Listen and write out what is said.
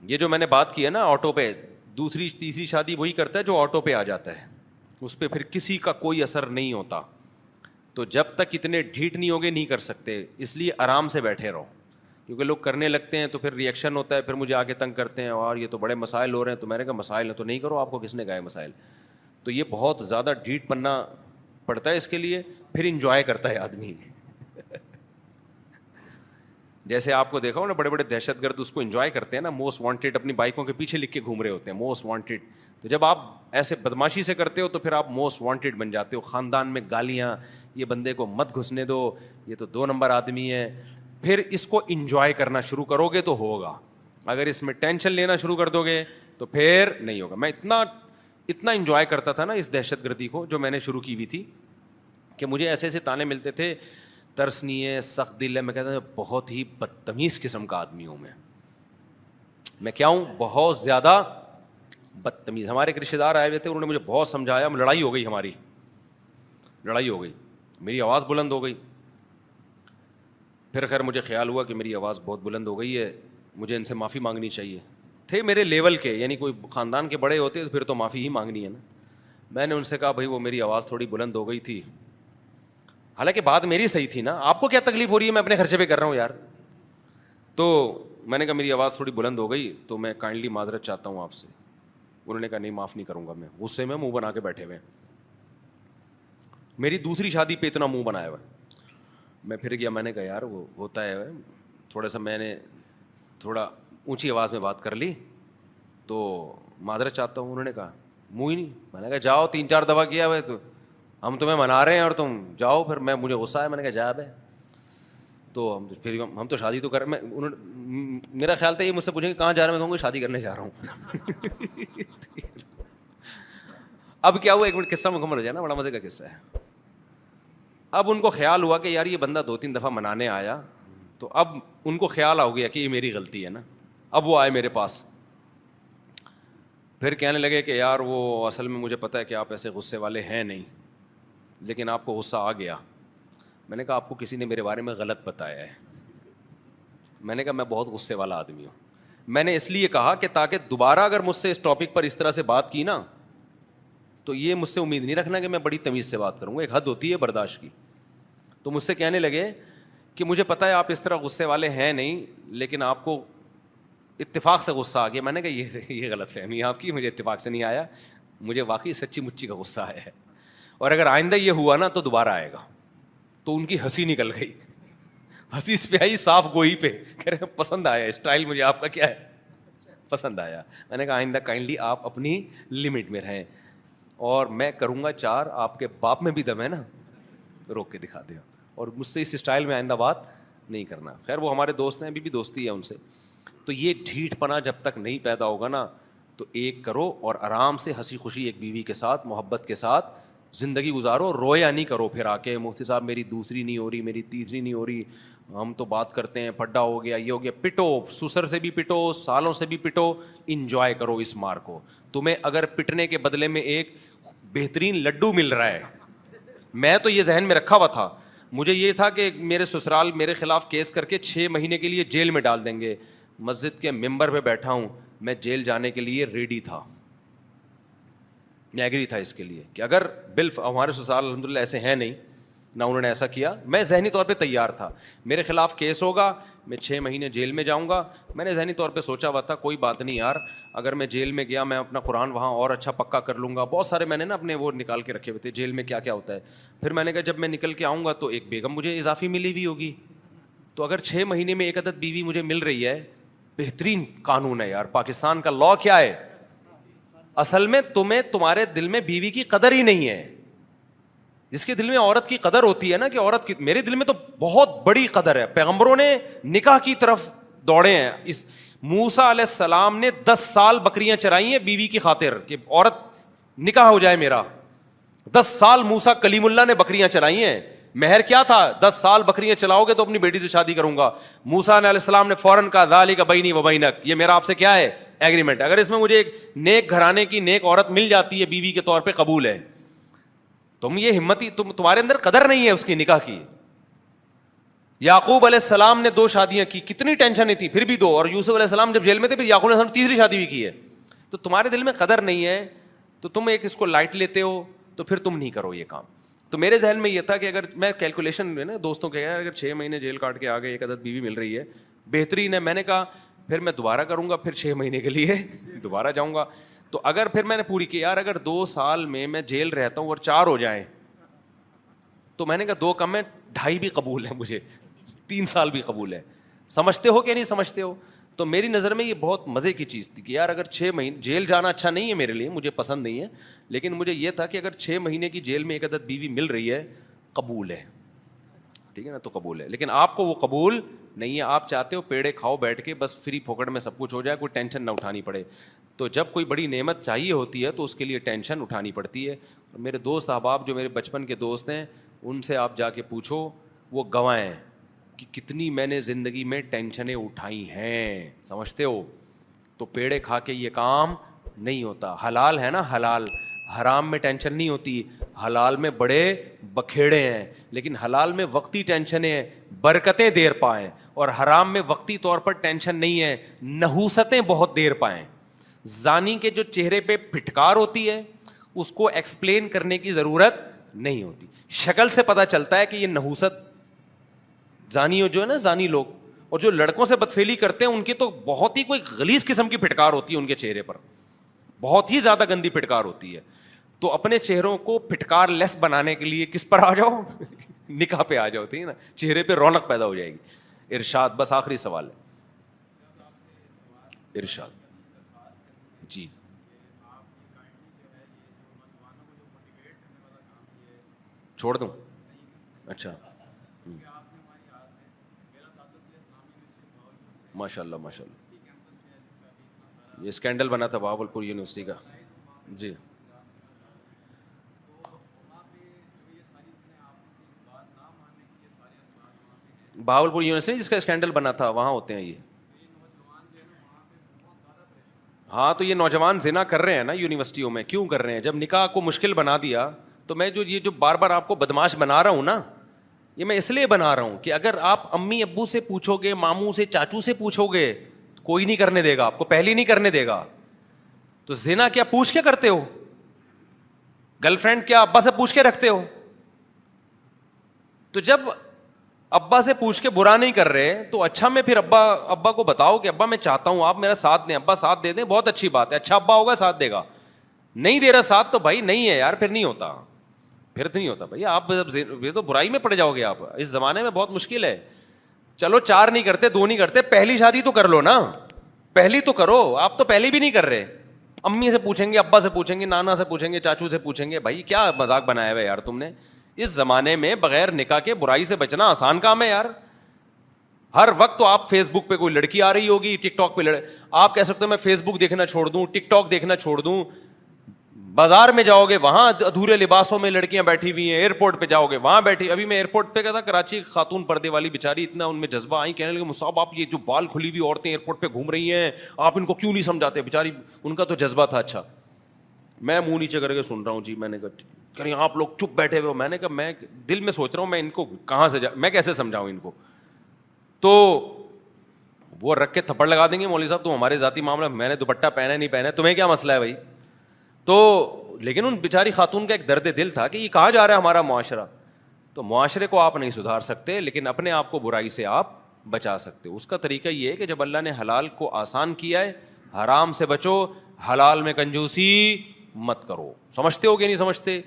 یہ جو میں نے بات کی ہے نا آٹو پہ، دوسری تیسری شادی وہی کرتا ہے جو آٹو پہ آ جاتا ہے، اس پہ پھر کسی کا کوئی اثر نہیں ہوتا. تو جب تک اتنے ڈھیٹ نہیں ہوگے نہیں کر سکتے، اس لیے آرام سے بیٹھے رہو، کیونکہ لوگ کرنے لگتے ہیں تو پھر ریئیکشن ہوتا ہے، پھر مجھے آگے تنگ کرتے ہیں اور یہ تو بڑے مسائل ہو رہے ہیں. تو میں نے کہا مسائل ہیں تو نہیں کرو، آپ کو کس نے کہا ہے مسائل. تو یہ بہت زیادہ ڈھیٹ پننا پڑتا ہے اس کے لیے، پھر انجوائے کرتا ہے آدمی. جیسے آپ کو دیکھا ہو نا بڑے بڑے دہشت گرد اس کو انجوائے کرتے ہیں نا، موسٹ وانٹیڈ اپنی بائکوں کے پیچھے لکھ کے گھوم رہے ہوتے ہیں موسٹ وانٹیڈ. تو جب آپ ایسے بدماشی سے کرتے ہو تو پھر آپ موسٹ وانٹیڈ بن جاتے ہو. خاندان میں گالیاں، یہ بندے کو مت گھسنے دو، یہ تو 2 نمبر آدمی ہے. پھر اس کو انجوائے کرنا شروع کرو گے تو ہوگا. اگر اس میں ٹینشن لینا شروع کر دو گے تو پھر نہیں ہوگا. میں اتنا انجوائے کرتا تھا نا اس دہشت گردی کو جو میں نے شروع کی ہوئی تھی، کہ مجھے ایسے ایسے تانے ملتے تھے، ترس نہیں ہے، سخت دل ہے. میں کہتا ہوں بہت ہی بدتمیز قسم کا آدمی ہوں میں کیا ہوں، بہت زیادہ بدتمیز. ہمارے ایک رشتے دار آئے ہوئے تھے، انہوں نے مجھے بہت سمجھایا، لڑائی ہو گئی، ہماری لڑائی ہو گئی، میری آواز بلند ہو گئی. پھر خیر مجھے خیال ہوا کہ میری آواز بہت بلند ہو گئی ہے، مجھے ان سے معافی مانگنی چاہیے. تھے میرے لیول کے، یعنی کوئی خاندان کے بڑے ہوتے تو پھر تو معافی ہی مانگنی ہے نا. میں نے ان سے کہا بھائی وہ میری آواز تھوڑی بلند ہو گئی تھی، حالانکہ بات میری صحیح تھی نا، آپ کو کیا تکلیف ہو رہی ہے، میں اپنے خرچے پہ کر رہا ہوں یار. تو میں نے کہا میری آواز تھوڑی بلند ہو گئی تو میں کائنڈلی معذرت چاہتا ہوں آپ سے. انہوں نے کہا نہیں معاف نہیں کروں گا میں. غصے میں منہ بنا کے بیٹھے ہوئے. میری دوسری شادی پہ اتنا منہ بنایا ہوا. میں پھر گیا، میں نے کہا یار وہ ہوتا ہے تھوڑا سا، میں نے تھوڑا اونچی آواز میں بات کر لی تو معذرت چاہتا ہوں. انہوں نے کہا منہ ہی نہیں. میں نے کہا جاؤ، 3-4 دفعہ کیا بھائی، تو ہم تمہیں منا رہے ہیں اور تم جاؤ. پھر مجھے غصہ ہے، میں نے کہا جا بھائی. تو ہم تو شادی تو کر، میرا خیال تھا یہ مجھ سے پوچھیں کہ کہاں جا رہا ہے، میں کہوں گا شادی کرنے جا رہا ہوں. اب کیا ہوا، 1 منٹ قصہ مکمل ہو جائے نا، بڑا مزے کا قصہ ہے. اب ان کو خیال ہوا کہ یار یہ بندہ 2-3 دفعہ منانے آیا، تو اب ان کو خیال آ گیا کہ یہ میری غلطی ہے نا. اب وہ آئے میرے پاس، پھر کہنے لگے کہ یار وہ اصل میں مجھے پتہ ہے کہ آپ ایسے غصے والے ہیں نہیں، لیکن آپ کو غصہ آ گیا. میں نے کہا آپ کو کسی نے میرے بارے میں غلط بتایا ہے. میں نے کہا میں بہت غصے والا آدمی ہوں. میں نے اس لیے کہا کہ تاکہ دوبارہ اگر مجھ سے اس ٹاپک پر اس طرح سے بات کی نا تو یہ مجھ سے امید نہیں رکھنا کہ میں بڑی تمیز سے بات کروں گا. ایک حد ہوتی ہے برداشت کی. تو مجھ سے کہنے لگے کہ مجھے پتہ ہے آپ اس طرح غصے والے ہیں نہیں، لیکن آپ کو اتفاق سے غصہ آ گیا. میں نے کہا یہ غلط فہمی ہے آپ کی، مجھے اتفاق سے نہیں آیا، مجھے واقعی سچی مچی کا غصہ آیا ہے، اور اگر آئندہ یہ ہوا نا تو دوبارہ آئے گا. تو ان کی ہنسی نکل گئی، ہنسی اس پہ آئی صاف گوئی پہ. کہہ رہے پسند آیا اسٹائل، مجھے آپ کا کیا ہے پسند آیا. میں نے کہا آئندہ کائنڈلی آپ اپنی لمٹ میں رہیں، اور میں کروں گا 4، آپ کے باپ میں بھی دم ہے نا، روک کے دکھا دیا. اور مجھ سے اس اسٹائل میں آئندہ بات نہیں کرنا. خیر وہ ہمارے دوست ہیں، ابھی بھی دوستی ہے ان سے. تو یہ ڈھیٹ پنا جب تک نہیں پیدا ہوگا نا تو ایک کرو اور آرام سے ہنسی خوشی ایک بیوی کے ساتھ محبت کے ساتھ زندگی گزارو. رویا نہیں کرو پھر آ کے مفتی صاحب میری دوسری نہیں ہو رہی، میری تیسری نہیں ہو رہی، ہم تو بات کرتے ہیں، پھڈا ہو گیا، یہ ہو گیا. پٹو، سسر سے بھی پٹو، سالوں سے بھی پٹو، انجوائے کرو اس مار کو. تمہیں اگر پٹنے کے بدلے میں ایک بہترین لڈو مل رہا ہے. میں تو یہ ذہن میں رکھا ہوا تھا، مجھے یہ تھا کہ میرے سسرال میرے خلاف کیس کر کے 6 مہینے کے لیے جیل میں ڈال دیں گے. مسجد کے ممبر پہ بیٹھا ہوں، میں جیل جانے کے لیے ریڈی تھا، میں ایگری تھا اس کے لیے کہ اگر ہمارے سسرال الحمدللہ ایسے ہیں نہیں، نہ انہوں نے ایسا کیا، میں ذہنی طور پہ تیار تھا. میرے خلاف کیس ہوگا، میں 6 مہینے جیل میں جاؤں گا. میں نے ذہنی طور پہ سوچا ہوا تھا کوئی بات نہیں یار، اگر میں جیل میں گیا میں اپنا قرآن وہاں اور اچھا پکا کر لوں گا. بہت سارے میں نے نا اپنے وہ نکال کے رکھے ہوئے تھے جیل میں کیا کیا ہوتا ہے. پھر میں نے کہا جب میں نکل کے آؤں گا تو ایک بیگم مجھے اضافی ملی ہوئی ہوگی. تو اگر 6 مہینے میں 1 عدد بیوی مجھے مل رہی ہے، بہترین قانون ہے یار. پاکستان کا لا کیا ہے، اصل میں تمہارے دل میں بیوی کی قدر ہی نہیں ہے. جس کے دل میں عورت کی قدر ہوتی ہے نا کہ عورت کی، میرے دل میں تو بہت بڑی قدر ہے. پیغمبروں نے نکاح کی طرف دوڑے ہیں. اس موسیٰ علیہ السلام نے 10 سال بکریاں چرائی ہیں بیوی کی خاطر کہ عورت نکاح ہو جائے میرا. 10 سال موسیٰ کلیم اللہ نے بکریاں چرائی ہیں. مہر کیا تھا؟ 10 سال بکریاں چلاؤ گے تو اپنی بیٹی سے شادی کروں گا. موسیٰ علیہ السلام نے فوراً کہا ذالک بینی و بینک، یہ میرا آپ سے کیا ہے، ایگریمنٹ. اگر اس میں مجھے ایک نیک گھرانے کی نیک عورت مل جاتی ہے بیوی کے طور پہ، قبول ہے. تم یہ ہمتی، تمہارے اندر قدر نہیں ہے اس کی نکاح کی. یعقوب علیہ السلام نے 2 شادیاں کی, کتنی ٹینشن تھی, پھر بھی 2. اور یوسف علیہ السلام جب جیل میں تھے, پھر یعقوب علیہ السلام نے 3ری شادی بھی کی ہے. تو تمہارے دل میں قدر نہیں ہے, تو تم ایک اس کو لائٹ لیتے ہو, تو پھر تم نہیں کرو یہ کام. تو میرے ذہن میں یہ تھا کہ اگر میں کیلکولیشن میں نا دوستوں کے, اگر 6 مہینے جیل کاٹ کے آ گئے, ایک عدد بیوی مل رہی ہے, بہترین ہے. میں نے کہا پھر میں دوبارہ کروں گا, پھر 6 مہینے کے لیے دوبارہ جاؤں گا. تو اگر پھر میں نے پوری کی, یار اگر 2 سال میں جیل رہتا ہوں اور 4 ہو جائیں, تو میں نے کہا 2 کم ہے, 2.5 بھی قبول ہے مجھے, 3 سال بھی قبول ہے. سمجھتے ہو کہ نہیں سمجھتے ہو؟ تو میری نظر میں یہ بہت مزے کی چیز تھی کہ یار اگر 6 مہینے جیل جانا اچھا نہیں ہے میرے لیے, مجھے پسند نہیں ہے, لیکن مجھے یہ تھا کہ اگر 6 مہینے کی جیل میں ایک عدد بیوی مل رہی ہے, قبول ہے, ٹھیک ہے نا, تو قبول ہے. لیکن آپ کو وہ قبول نہیں ہے, آپ چاہتے ہو پیڑے کھاؤ بیٹھ کے, بس فری پھوکٹ میں سب کچھ ہو جائے, کوئی ٹینشن نہ اٹھانی پڑے. تو جب کوئی بڑی نعمت چاہیے ہوتی ہے تو اس کے لیے ٹینشن اٹھانی پڑتی ہے. میرے دوست احباب جو میرے بچپن کے دوست ہیں, ان سے آپ جا کے پوچھو, وہ گواہ ہیں کہ کتنی میں نے زندگی میں ٹینشنیں اٹھائی ہیں, سمجھتے ہو؟ تو پیڑے کھا کے یہ کام نہیں ہوتا. حلال ہے نا, حلال, حرام میں ٹینشن نہیں ہوتی, حلال میں بڑے بکھیڑے ہیں, لیکن حلال میں وقتی ٹینشنیں ہیں, برکتیں دیر پائیں, اور حرام میں وقتی طور پر ٹینشن نہیں ہے, نحوستیں بہت دیر پائیں. زانی کے جو چہرے پہ پھٹکار ہوتی ہے, اس کو ایکسپلین کرنے کی ضرورت نہیں ہوتی, شکل سے پتہ چلتا ہے کہ یہ نحوست. زانی جو ہے نا, زانی لوگ, اور جو لڑکوں سے بدفعلی کرتے ہیں, ان کی تو بہت ہی کوئی غلیظ قسم کی پھٹکار ہوتی ہے ان کے چہرے پر, بہت ہی زیادہ گندی پھٹکار ہوتی ہے. تو اپنے چہروں کو پھٹکار لیس بنانے کے لیے کس پر آ جاؤ؟ نکاح پہ آ جاؤ, ٹھیک ہے نا, چہرے پہ رونق پیدا ہو جائے گی. ارشاد, بس آخری سوال ہے, ارشاد. جی چھوڑ دوں؟ اچھا, ماشاء اللہ ماشاء اللہ. یہ اسکینڈل بنا تھا بہاول پور یونیورسٹی کا. جی بہاول پور یونیورسٹی جس کا اسکینڈل بنا تھا, وہاں ہوتے ہیں یہ. ہاں, تو یہ نوجوان زنا کر رہے ہیں نا یونیورسٹیوں میں, کیوں کر رہے ہیں؟ جب نکاح کو مشکل بنا دیا, تو میں جو بار بار آپ کو بدماش بنا رہا ہوں نا, یہ میں اس لیے بنا رہا ہوں کہ اگر آپ امی ابو سے پوچھو گے, ماموں سے, چاچو سے پوچھو گے, کوئی نہیں کرنے دے گا آپ کو, پہلی نہیں کرنے دے گا. تو زنا کیا پوچھ کے کرتے ہو؟ گرل فرینڈ کیا ابا سے پوچھ کے رکھتے ہو؟ تو جب ابا سے پوچھ کے برا نہیں کر رہے, تو اچھا میں پھر ابا کو بتاؤ کہ ابا میں چاہتا ہوں آپ میرا ساتھ دیں. ابا ساتھ دے دیں, بہت اچھی بات ہے, اچھا ابا ہوگا ساتھ دے گا. نہیں دے رہا ساتھ, تو بھائی نہیں ہے یار, پھر نہیں ہوتا, پھر نہیں ہوتا بھائی. آپ یہ تو برائی میں پڑ جاؤ گے آپ, اس زمانے میں بہت مشکل ہے. چلو 4 نہیں کرتے, 2 نہیں کرتے, پہلی شادی تو کر لو نا, پہلی تو کرو. آپ تو پہلی بھی نہیں کر رہے, امی سے پوچھیں گے, ابا سے پوچھیں گے, نانا سے پوچھیں گے, چاچو سے پوچھیں گے. بھائی کیا مذاق بنایا ہوا ہے یار تم نے. اس زمانے میں بغیر نکاح کے برائی سے بچنا آسان کام ہے یار. ہر وقت تو آپ فیس بک پہ کوئی لڑکی آ رہی ہوگی, ٹک ٹاک پہ آپ کہہ سکتے ہو میں فیس بک دیکھنا چھوڑ دوں, ٹک ٹاک دیکھنا چھوڑ دوں. بازار میں جاؤ گے, وہاں ادھورے لباسوں میں لڑکیاں بیٹھی ہوئی ہیں. ایئرپورٹ پہ جاؤ گے, وہاں بیٹھی. ابھی میں ایئرپورٹ پہ گیا تھا, کراچی, خاتون پردے والی بیچاری, اتنا ان میں جذبہ آئی, کہنے لگے مصعب آپ یہ جو بال کھلی ہوئی عورتیں ایئرپورٹ پہ گھوم رہی ہیں, آپ ان کو کیوں نہیں سمجھاتے؟ بیچاری ان کا تو جذبہ تھا. اچھا, میں منہ نیچے کر کے سن رہا ہوں جی. میں نے کہا کہ آپ لوگ چپ بیٹھے ہوئے ہو. میں نے کہا میں دل میں سوچ رہا ہوں میں ان کو کہاں سے میں کیسے سمجھاؤں ان کو. تو وہ رکھ کے تھپڑ لگا دیں گے, مولوی صاحب تم ہمارے ذاتی معاملہ, میں نے دوپٹہ پہنا نہیں پہنا, تمہیں کیا مسئلہ ہے بھائی. تو لیکن ان بیچاری خاتون کا ایک درد دل تھا کہ یہ کہاں جا رہا ہے ہمارا معاشرہ. تو معاشرے کو آپ نہیں سدھار سکتے, لیکن اپنے آپ کو برائی سے آپ بچا سکتے. اس کا طریقہ یہ ہے کہ جب اللہ نے حلال کو آسان کیا ہے, حرام سے بچو, حلال میں کنجوسی مت کرو. سمجھتے ہو کہ نہیں سمجھتے؟